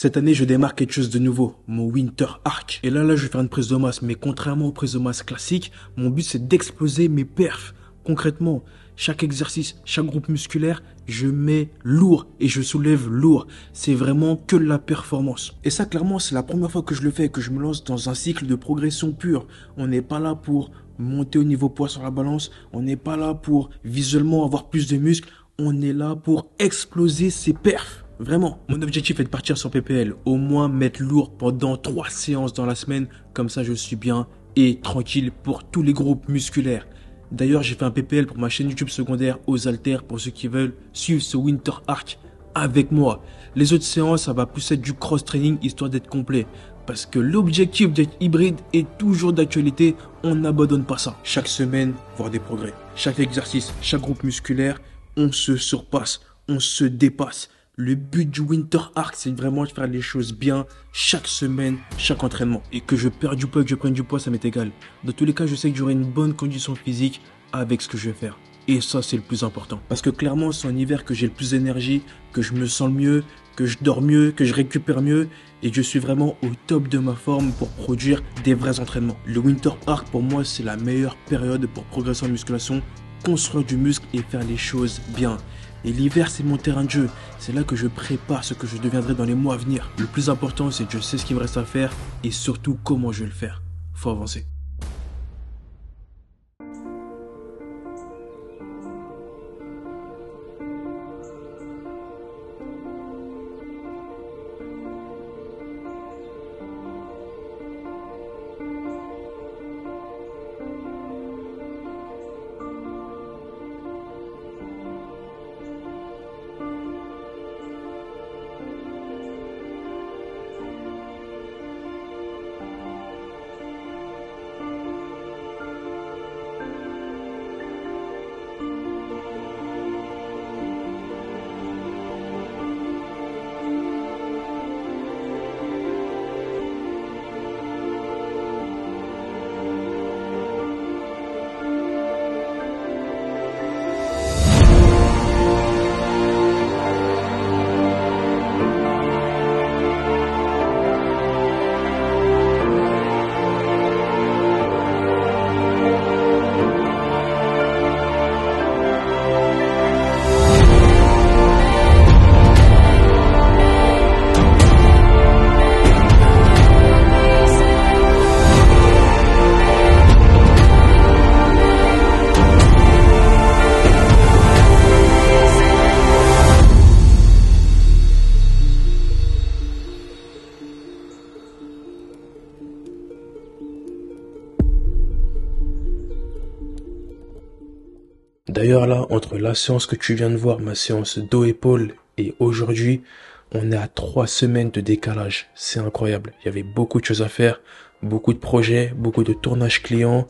Cette année, je démarre quelque chose de nouveau, mon Winter Arc. Et là, je vais faire une prise de masse. Mais contrairement aux prises de masse classiques, mon but, c'est d'exploser mes perfs. Concrètement, chaque exercice, chaque groupe musculaire, je mets lourd et je soulève lourd. C'est vraiment que la performance. Et ça, clairement, c'est la première fois que je le fais, que je me lance dans un cycle de progression pure. On n'est pas là pour monter au niveau poids sur la balance. On n'est pas là pour visuellement avoir plus de muscles. On est là pour exploser ses perfs. Vraiment, mon objectif est de partir sur PPL, au moins mettre lourd pendant 3 séances dans la semaine, comme ça je suis bien et tranquille pour tous les groupes musculaires. D'ailleurs, j'ai fait un PPL pour ma chaîne YouTube secondaire aux haltères pour ceux qui veulent suivre ce Winter Arc avec moi. Les autres séances, ça va plus être du cross-training histoire d'être complet. Parce que l'objectif d'être hybride est toujours d'actualité, on n'abandonne pas ça. Chaque semaine, voir des progrès. Chaque exercice, chaque groupe musculaire, on se surpasse, on se dépasse. Le but du Winter Arc, c'est vraiment de faire les choses bien chaque semaine, chaque entraînement. Et que je perde du poids, que je prenne du poids, ça m'est égal. Dans tous les cas, je sais que j'aurai une bonne condition physique avec ce que je vais faire. Et ça, c'est le plus important. Parce que clairement, c'est en hiver que j'ai le plus d'énergie, que je me sens le mieux, que je dors mieux, que je récupère mieux. Et que je suis vraiment au top de ma forme pour produire des vrais entraînements. Le Winter Arc, pour moi, c'est la meilleure période pour progresser en musculation, construire du muscle et faire les choses bien. Et l'hiver, c'est mon terrain de jeu. C'est là que je prépare ce que je deviendrai dans les mois à venir. Le plus important, c'est que je sais ce qu'il me reste à faire et surtout comment je vais le faire. Faut avancer. D'ailleurs là, entre la séance que tu viens de voir, ma séance dos-épaule et aujourd'hui, on est à 3 semaines de décalage. C'est incroyable. Il y avait beaucoup de choses à faire, beaucoup de projets, beaucoup de tournages clients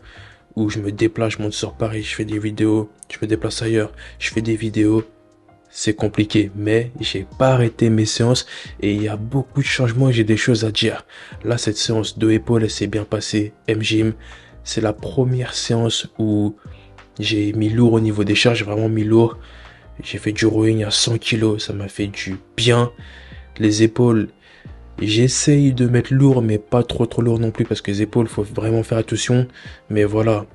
où je me déplace, je monte sur Paris, je fais des vidéos, je me déplace ailleurs, je fais des vidéos. C'est compliqué, mais j'ai pas arrêté mes séances et il y a beaucoup de changements et j'ai des choses à dire. Là, cette séance dos-épaule, elle s'est bien passée. M-Gym, c'est la première séance où j'ai mis lourd au niveau des charges, j'ai vraiment mis lourd. J'ai fait du rowing à 100 kg, ça m'a fait du bien. Les épaules, j'essaye de mettre lourd, mais pas trop lourd non plus, parce que les épaules, faut vraiment faire attention. Mais voilà,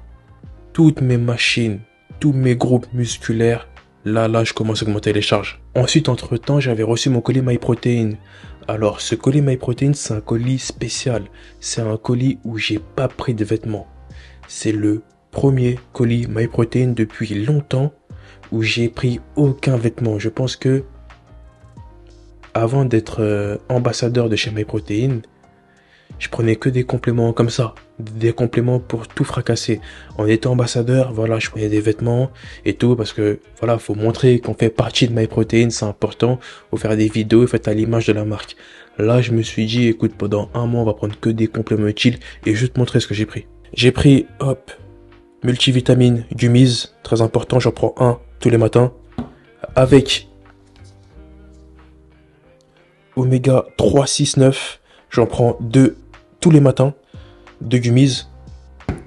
toutes mes machines, tous mes groupes musculaires, là, je commence à augmenter les charges. Ensuite, entre-temps, j'avais reçu mon colis MyProtein. Alors, ce colis MyProtein, c'est un colis spécial. C'est un colis où j'ai pas pris de vêtements. C'est le premier colis MyProtein depuis longtemps où j'ai pris aucun vêtement. Je pense que avant d'être ambassadeur de chez MyProtein, je prenais que des compléments comme ça, des compléments pour tout fracasser. En étant ambassadeur, voilà, je prenais des vêtements et tout parce que voilà, faut montrer qu'on fait partie de MyProtein, c'est important. Faut faire des vidéos, faut être à l'image de la marque. Là, je me suis dit, écoute, pendant un mois, on va prendre que des compléments utiles et je vais te montrer ce que j'ai pris. J'ai pris, hop, multivitamine Gummies, très important, j'en prends un tous les matins, avec Oméga 3, 6, 9, j'en prends 2 tous les matins, 2 Gummies,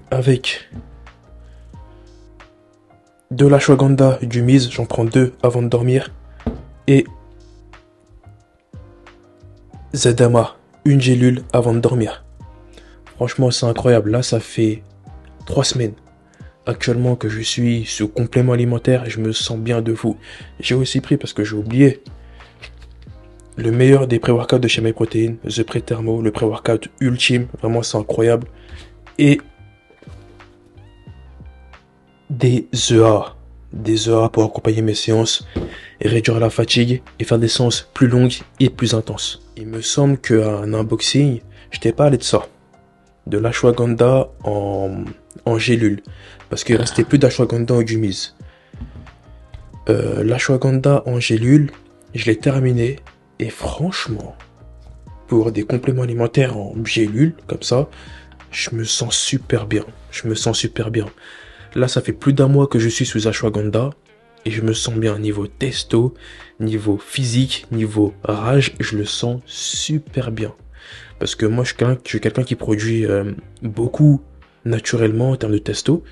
avec de l'ashwagandha Gummies, j'en prends 2 avant de dormir, et ZMA, une gélule avant de dormir. Franchement, c'est incroyable. Là, ça fait 3 semaines actuellement que je suis sous complément alimentaire et je me sens bien de fou. J'ai aussi pris, parce que j'ai oublié, le meilleur des pré-workouts de chez MyProtein, The Pre-Thermo, le pré-workout ultime. Vraiment, c'est incroyable. Et des EA. Des EA pour accompagner mes séances et réduire la fatigue et faire des séances plus longues et plus intenses. Il me semble qu'à un unboxing, je t'ai parlé de ça. De l'ashwagandha en gélule. Parce qu'il restait plus d'ashwagandha en gummies. L'ashwagandha en gélule, je l'ai terminé. Et franchement, pour des compléments alimentaires en gélule, comme ça, je me sens super bien. Je me sens super bien. Là, ça fait plus d'un mois que je suis sous ashwagandha. Et je me sens bien niveau testo, niveau physique, niveau rage. Je le sens super bien. Parce que moi, je suis quelqu'un qui produit beaucoup naturellement en termes de testo.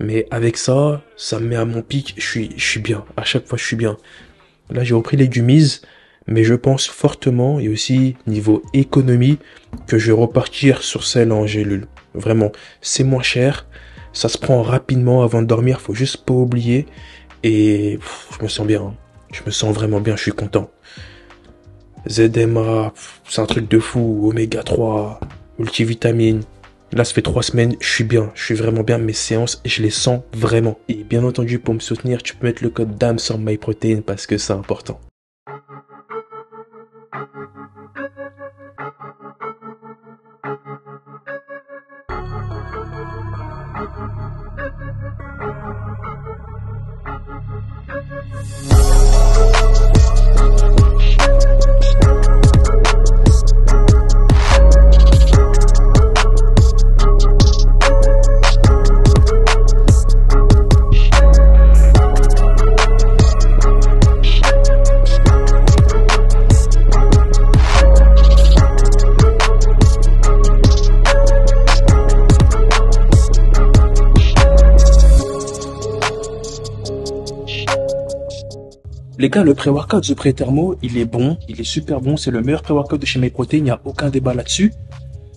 Mais avec ça, ça me met à mon pic. Je suis bien. À chaque fois, je suis bien. Là, j'ai repris les gummies. Mais je pense fortement, et aussi niveau économie, que je vais repartir sur celle en gélule. Vraiment, c'est moins cher. Ça se prend rapidement avant de dormir. Faut juste pas oublier. Et je me sens bien. Hein. Je me sens vraiment bien. Je suis content. ZMA, c'est un truc de fou. Oméga 3, multivitamine. Là, ça fait 3 semaines. Je suis bien. Je suis vraiment bien. Mes séances, je les sens vraiment. Et bien entendu, pour me soutenir, tu peux mettre le code DAM sur MyProtein parce que c'est important. Les gars, le pré-workout The Pre-Thermo, il est bon, il est super bon, c'est le meilleur pré-workout de chez MyProtein, il n'y a aucun débat là-dessus.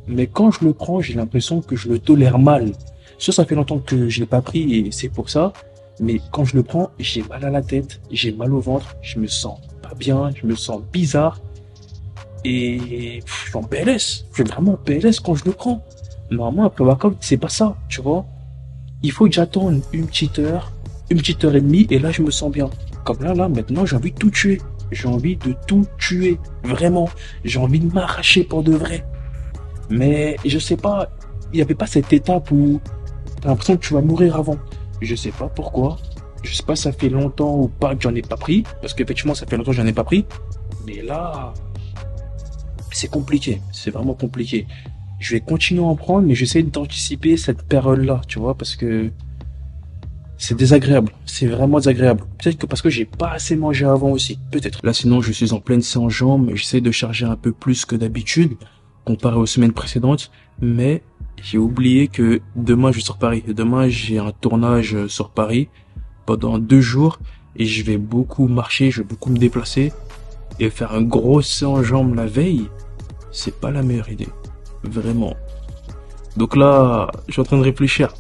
Mais quand je le prends, j'ai l'impression que je le tolère mal. Ça fait longtemps que je l'ai pas pris et c'est pour ça. Mais quand je le prends, j'ai mal à la tête, j'ai mal au ventre, je me sens pas bien, je me sens bizarre. Et je suis en PLS, je suis vraiment en PLS quand je le prends. Normalement, un pré-workout, c'est pas ça, tu vois. Il faut que j'attende une petite heure et demie, et là, je me sens bien. Comme là, maintenant, j'ai envie de tout tuer. J'ai envie de tout tuer. Vraiment. J'ai envie de m'arracher pour de vrai. Mais, je sais pas, il n'y avait pas cette étape où t'as l'impression que tu vas mourir avant. Je sais pas pourquoi. Je sais pas si ça fait longtemps ou pas que j'en ai pas pris. Parce qu'effectivement, ça fait longtemps que j'en ai pas pris. Mais là, c'est compliqué. C'est vraiment compliqué. Je vais continuer à en prendre, mais j'essaie d'anticiper cette période-là, tu vois, parce que c'est désagréable, c'est vraiment désagréable. Peut-être que parce que j'ai pas assez mangé avant aussi, peut-être. Là sinon je suis en pleine séance jambes, j'essaie de charger un peu plus que d'habitude, comparé aux semaines précédentes, mais j'ai oublié que demain je suis sur Paris. Demain j'ai un tournage sur Paris pendant 2 jours et je vais beaucoup marcher, je vais beaucoup me déplacer et faire un gros séance jambes la veille, c'est pas la meilleure idée, vraiment. Donc là, je suis en train de réfléchir.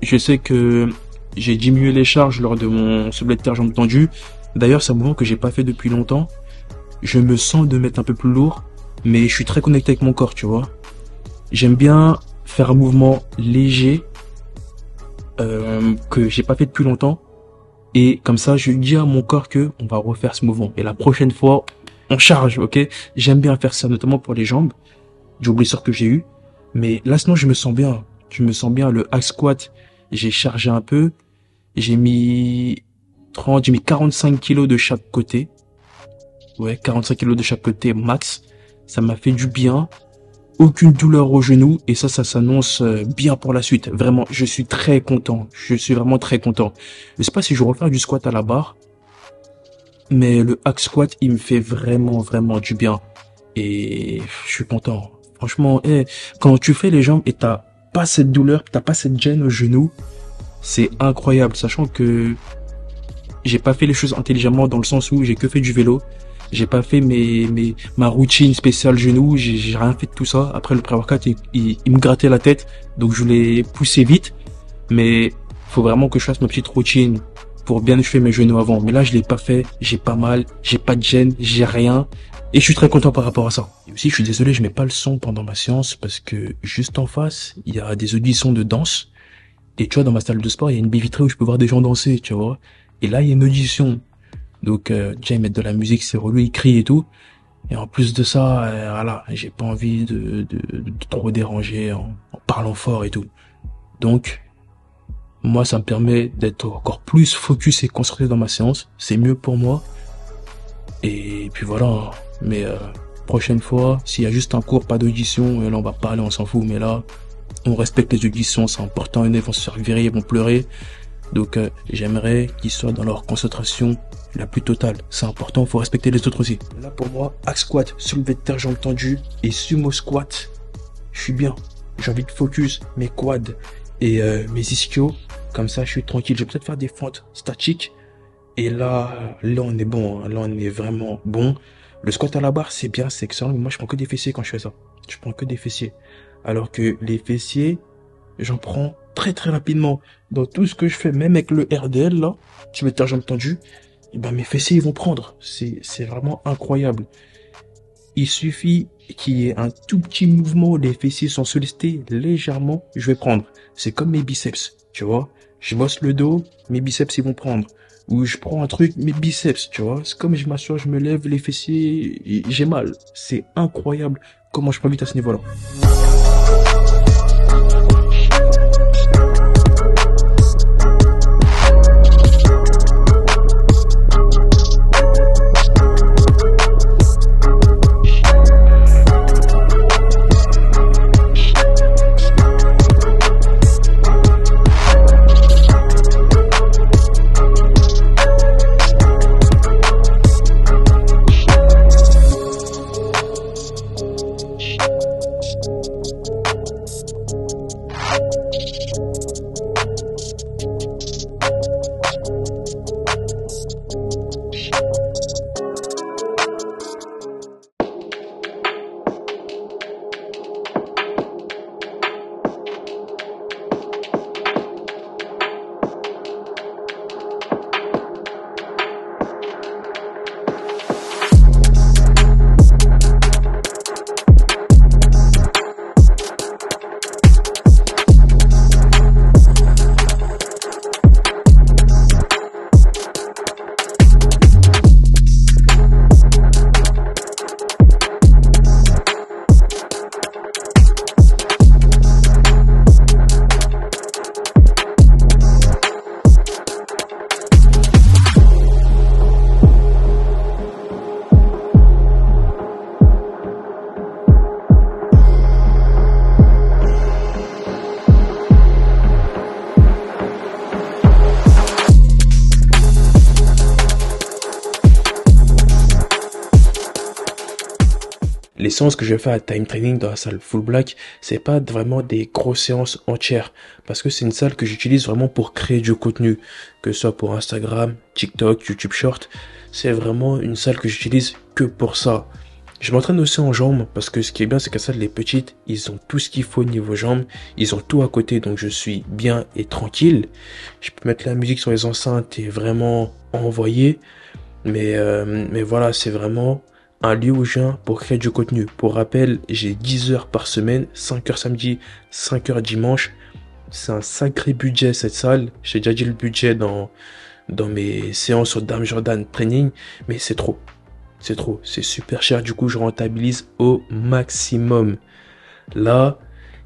Je sais que j'ai diminué les charges lors de mon soulevé de terre jambes tendues. D'ailleurs, c'est un mouvement que j'ai pas fait depuis longtemps. Je me sens de mettre un peu plus lourd, mais je suis très connecté avec mon corps, tu vois. J'aime bien faire un mouvement léger que j'ai pas fait depuis longtemps. Et comme ça, je dis à mon corps que on va refaire ce mouvement. Et la prochaine fois, on charge, ok? J'aime bien faire ça, notamment pour les jambes. J'ai oublié ce que j'ai eu. Mais là, sinon, je me sens bien. Je me sens bien. Le hack squat, j'ai chargé un peu. J'ai mis 45 kilos de chaque côté. Ouais, 45 kilos de chaque côté max. Ça m'a fait du bien. Aucune douleur au genou. Et ça s'annonce bien pour la suite. Vraiment, je suis très content. Je suis vraiment très content. Je sais pas si je vais refaire du squat à la barre. Mais le hack squat, il me fait vraiment, vraiment du bien. Et je suis content. Franchement, quand tu fais les jambes et t'as pas cette douleur, t'as pas cette gêne au genou, c'est incroyable. Sachant que j'ai pas fait les choses intelligemment dans le sens où j'ai que fait du vélo. J'ai pas fait ma routine spéciale genou. J'ai rien fait de tout ça. Après le pré-workout, il me grattait la tête. Donc je l'ai poussé vite. Mais faut vraiment que je fasse ma petite routine pour bien échauffer mes genoux avant. Mais là, je l'ai pas fait. J'ai pas mal. J'ai pas de gêne. J'ai rien. Et je suis très content par rapport à ça. Et aussi, je suis désolé, je mets pas le son pendant ma séance parce que juste en face, il y a des auditions de danse. Et tu vois, dans ma salle de sport, il y a une baie vitrée où je peux voir des gens danser, tu vois. Et là, il y a une audition. Donc, déjà, ils mettent de la musique, c'est relou, ils crient et tout. Et en plus de ça, voilà, j'ai pas envie de trop déranger en parlant fort et tout. Donc, moi, ça me permet d'être encore plus focus et concentré dans ma séance. C'est mieux pour moi. Et puis voilà. Mais prochaine fois, s'il y a juste un cours, pas d'audition, là, on va parler, on s'en fout. Mais là, on respecte les auditions, c'est important. Ils vont se faire virer, ils vont pleurer. Donc, j'aimerais qu'ils soient dans leur concentration la plus totale. C'est important, il faut respecter les autres aussi. Là, pour moi, hack squat, soulevé de terre, jambes tendues et sumo squat, je suis bien. J'ai envie de focus mes quads et mes ischios. Comme ça, je suis tranquille. Je vais peut-être faire des fentes statiques. Et là, on est bon. Là, on est vraiment bon. Le squat à la barre, c'est bien, c'est excellent. Mais moi, je prends que des fessiers quand je fais ça. Je prends que des fessiers. Alors que les fessiers, j'en prends très très rapidement. Dans tout ce que je fais, même avec le RDL, là, tu mets ta jambe tendue, et ben mes fessiers, ils vont prendre. C'est vraiment incroyable. Il suffit qu'il y ait un tout petit mouvement où les fessiers sont sollicités légèrement, je vais prendre. C'est comme mes biceps, tu vois. Je bosse le dos, mes biceps, ils vont prendre. Ou je prends un truc, mes biceps, tu vois. C'est comme je m'assois, je me lève, les fessiers, j'ai mal. C'est incroyable comment je prends vite à ce niveau-là. Les séances que je fais à Time Training dans la salle Full Black, c'est pas vraiment des grosses séances entières. Parce que c'est une salle que j'utilise vraiment pour créer du contenu. Que ce soit pour Instagram, TikTok, YouTube Short. C'est vraiment une salle que j'utilise que pour ça. Je m'entraîne aussi en jambes. Parce que ce qui est bien, c'est que la salle, les petites, ils ont tout ce qu'il faut niveau jambes. Ils ont tout à côté. Donc je suis bien et tranquille. Je peux mettre la musique sur les enceintes et vraiment envoyer. Mais voilà, c'est vraiment un lieu où je viens pour créer du contenu. Pour rappel, j'ai 10 heures par semaine, 5 heures samedi, 5 heures dimanche. C'est un sacré budget cette salle. J'ai déjà dit le budget dans mes séances sur Dame Jordan Training, mais c'est trop. C'est trop, c'est super cher. Du coup, je rentabilise au maximum. Là,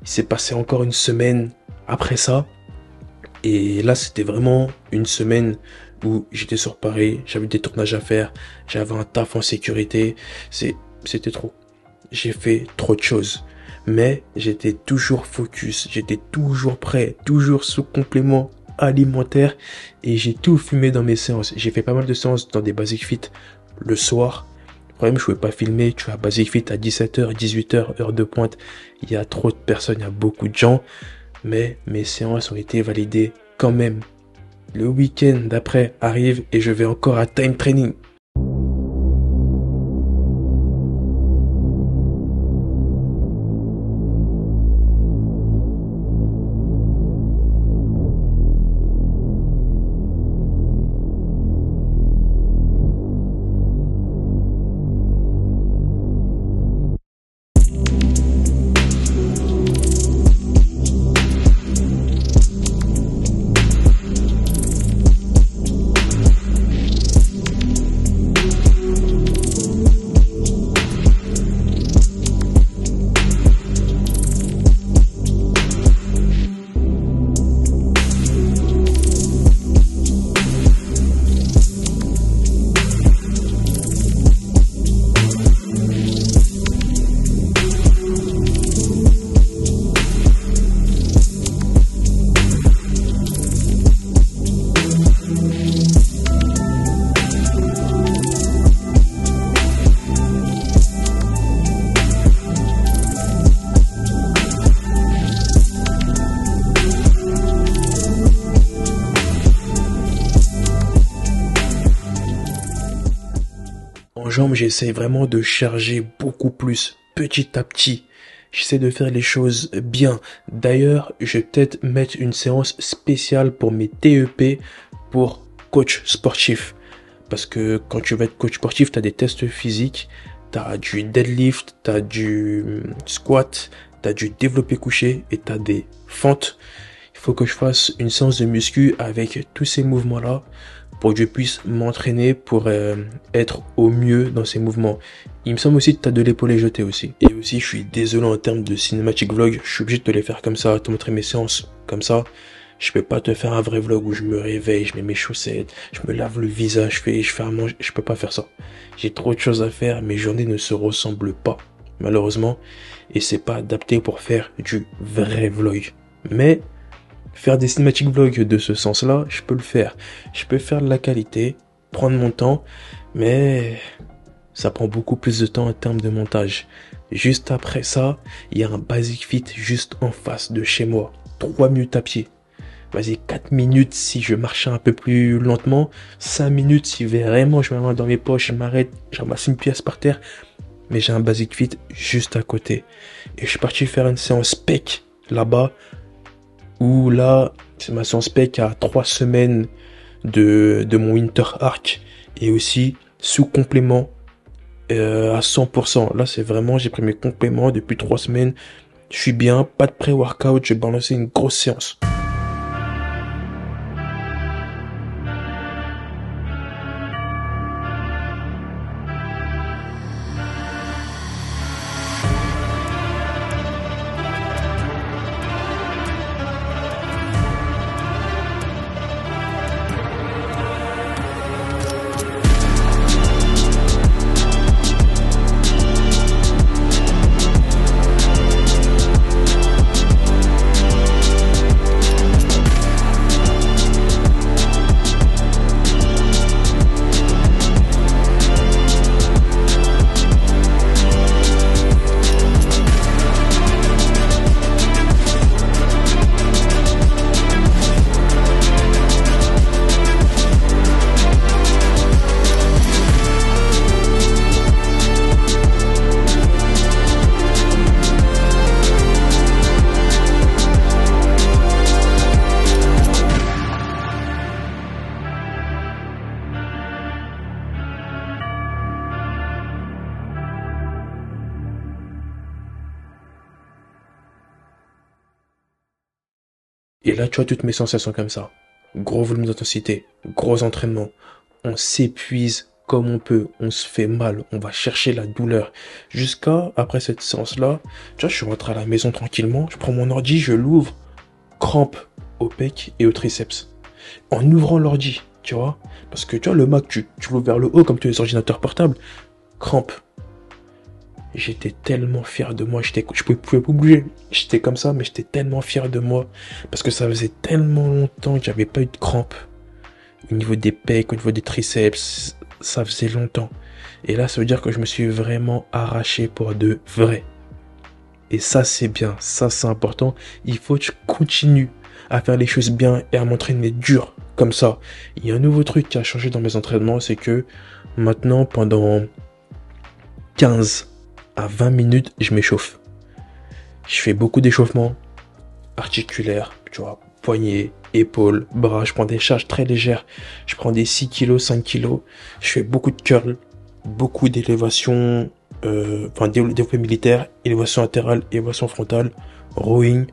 il s'est passé encore une semaine après ça. Et là, c'était vraiment une semaine où j'étais sur Paris, j'avais des tournages à faire, j'avais un taf en sécurité, c'était trop. J'ai fait trop de choses. Mais j'étais toujours focus, j'étais toujours prêt, toujours sous complément alimentaire et j'ai tout fumé dans mes séances. J'ai fait pas mal de séances dans des Basic Fit le soir. Le problème, je pouvais pas filmer, tu vois, Basic Fit à 17h, 18h, heure de pointe. Il y a trop de personnes, il y a beaucoup de gens. Mais mes séances ont été validées quand même. Le week-end d'après arrive et je vais encore à Time Training. jambes, j'essaie vraiment de charger beaucoup plus, petit à petit. J'essaie de faire les choses bien. D'ailleurs, je vais peut-être mettre une séance spéciale pour mes TEP pour coach sportif. Parce que quand tu vas être coach sportif, tu as des tests physiques, tu as du deadlift, tu as du squat, tu as du développé couché et tu as des fentes. Il faut que je fasse une séance de muscu avec tous ces mouvements-là pour que je puisse m'entraîner pour être au mieux dans ces mouvements. Il me semble aussi que tu as de l'épaulé jeté aussi. Et aussi, je suis désolé en termes de cinématique vlog, je suis obligé de te les faire comme ça, te montrer mes séances comme ça. Je peux pas te faire un vrai vlog où je me réveille, je mets mes chaussettes, je me lave le visage, je fais à manger. Je peux pas faire ça. J'ai trop de choses à faire, mes journées ne se ressemblent pas, malheureusement. Et c'est pas adapté pour faire du vrai vlog. Mais faire des cinématiques vlogs de ce sens-là, je peux le faire. Je peux faire de la qualité, prendre mon temps, mais ça prend beaucoup plus de temps en termes de montage. Juste après ça, il y a un Basic Fit juste en face de chez moi. 3 minutes à pied. Vas-y, 4 minutes si je marche un peu plus lentement. 5 minutes si vraiment je mets la main dans mes poches, je m'arrête, je ramasse une pièce par terre. Mais j'ai un Basic Fit juste à côté. Et je suis parti faire une séance spec là-bas. Où là, c'est ma séance spec à 3 semaines de mon Winter Arc. Et aussi sous complément à 100%. Là, c'est vraiment, j'ai pris mes compléments depuis 3 semaines. Je suis bien, pas de pré-workout, je vais balancer une grosse séance. Et là, tu vois toutes mes sensations comme ça. Gros volume d'intensité, gros entraînement. On s'épuise comme on peut, on se fait mal, on va chercher la douleur. Jusqu'à, après cette séance-là, tu vois, je suis rentré à la maison tranquillement, je prends mon ordi, je l'ouvre, crampe au pec et au triceps. En ouvrant l'ordi, tu vois, parce que tu vois, le Mac, tu l'ouvres vers le haut comme tous les ordinateurs portables, crampe. J'étais tellement fier de moi, je pouvais pas bouger, j'étais comme ça, mais j'étais tellement fier de moi, parce que ça faisait tellement longtemps que j'avais pas eu de crampes, au niveau des pecs, au niveau des triceps, ça faisait longtemps, et là ça veut dire que je me suis vraiment arraché pour de vrai, et ça c'est bien, ça c'est important, il faut que je continue à faire les choses bien et à m'entraîner dur, comme ça. Il y a un nouveau truc qui a changé dans mes entraînements, c'est que maintenant pendant 15 à 20 minutes, je m'échauffe. Je fais beaucoup d'échauffements articulaires, tu vois, poignets, épaules, bras. Je prends des charges très légères. Je prends des 6 kilos, 5 kilos. Je fais beaucoup de curls, beaucoup d'élévation, développé militaire, élévation latérale, élévation frontale, rowing.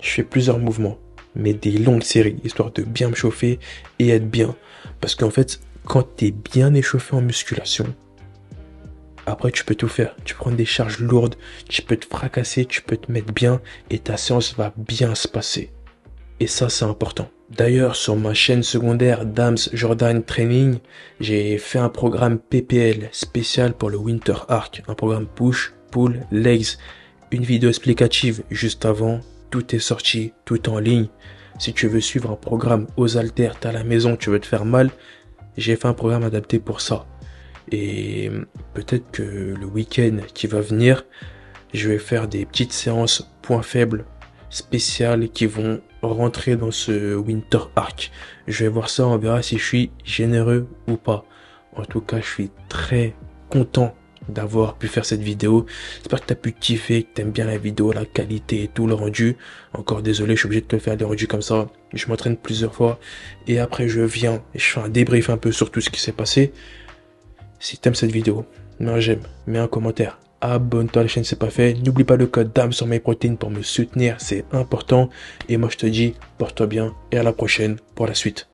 Je fais plusieurs mouvements, mais des longues séries, histoire de bien me chauffer et être bien. Parce qu'en fait, quand tu es bien échauffé en musculation, après, tu peux tout faire. Tu prends des charges lourdes, tu peux te fracasser, tu peux te mettre bien et ta séance va bien se passer. Et ça, c'est important. D'ailleurs, sur ma chaîne secondaire Dams Jordan Training, j'ai fait un programme PPL spécial pour le Winter Arc. Un programme push, pull, legs. Une vidéo explicative juste avant. Tout est sorti, tout en ligne. Si tu veux suivre un programme aux haltères, t'es à la maison, tu veux te faire mal, j'ai fait un programme adapté pour ça. Et peut-être que le week-end qui va venir, je vais faire des petites séances points faibles spéciales qui vont rentrer dans ce Winter Arc. Je vais voir ça, on verra si je suis généreux ou pas. En tout cas, je suis très content d'avoir pu faire cette vidéo. J'espère que tu as pu kiffer, que tu aimes bien la vidéo, la qualité et tout, le rendu. Encore désolé, je suis obligé de te faire des rendus comme ça. Je m'entraîne plusieurs fois et après je viens et je fais un débrief un peu sur tout ce qui s'est passé. Si tu aimes cette vidéo, mets un j'aime, mets un commentaire, abonne-toi à la chaîne si c'est pas fait. N'oublie pas le code DAM sur MyProtein pour me soutenir, c'est important. Et moi je te dis, porte-toi bien et à la prochaine pour la suite.